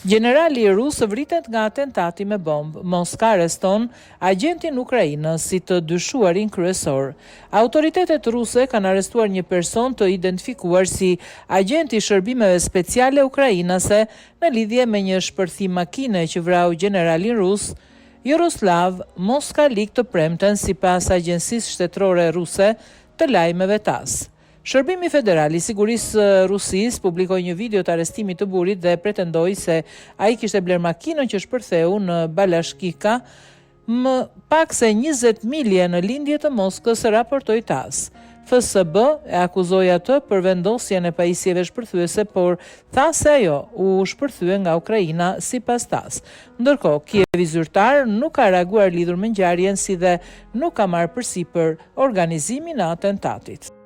Generali rus vritet nga atentati me bombë. Moska arreston agentin ukrainës si të dyshuarin kryesor. Autoritetet ruse kanë arrestuar një person të identifikuar si agenti i shërbimeve speciale ukrainase në lidhje me një shpërthim makine që vrau generalin rus Jaroslav Moskalik të premten sipas Agjencisë Shtetërore Ruse të lajmeve TASS. Shërbimi Federal i Sigurisë Rusisë publikoi një video të arrestimit të burrit dhe pretendoi se ai kishte bler makinën që shpërtheu në Balashkika, më pak se 20 milje në lindje të Moskës, raportoi TASS. FSB e akuzoi atë për vendosjen e pajisjeve shpërthyese, por tha se ajo u shpërthye nga Ukraina sipas TASS. Ndërkohë, Kievi zyrtar nuk ka reaguar lidhur me ngjarjen, si dhe nuk ka marrë përsipër organizimin e atentatit.